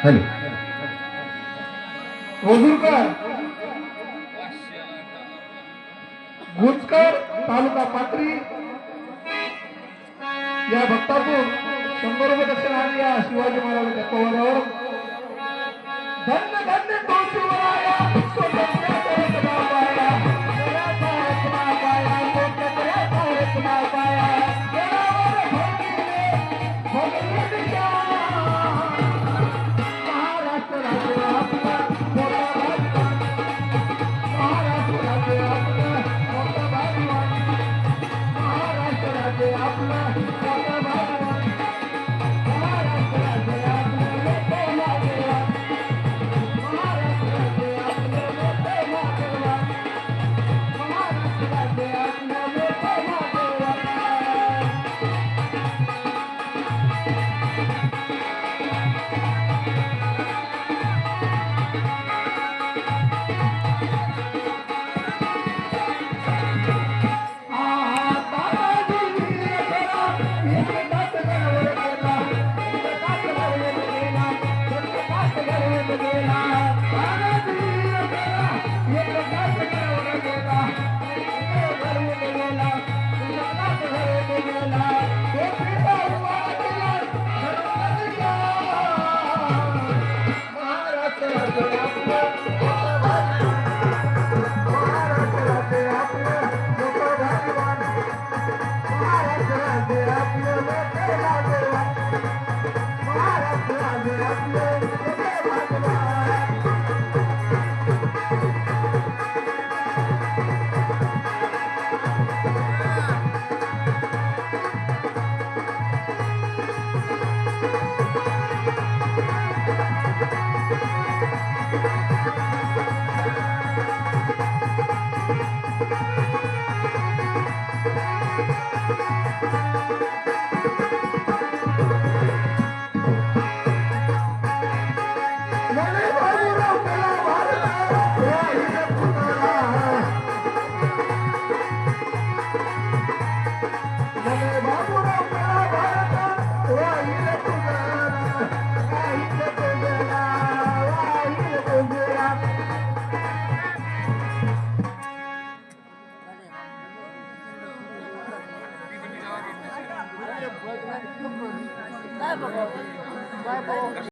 Hello. वजूरकर Gunjkar तालुका पाथरी या भक्तातून 100 रुपये दक्षिणा आली या शिवाजी महाराजांच्या पवाड्यावर. धन्य धन्य तो शिवराया स्वतंत्र रत्ना पाया स्वराचा रत्ना पाया स्वतंत्र रत्ना पाया जनावर भगिले भगवंतिया महाराष्ट्र राज्य आपला मोठा भाग्यवान महाराष्ट्र राज्य आपला मोठा भाग्यवान महाराष्ट्र राज्य आपला मोठा भाग्यवान महाराष्ट्र राज्य आपला मोठा भाग्यवान महाराष्ट्र राज्य आपला मोठा भाग्यवान महाराष्ट्र राज्य आपला मोठा भाग्यवान.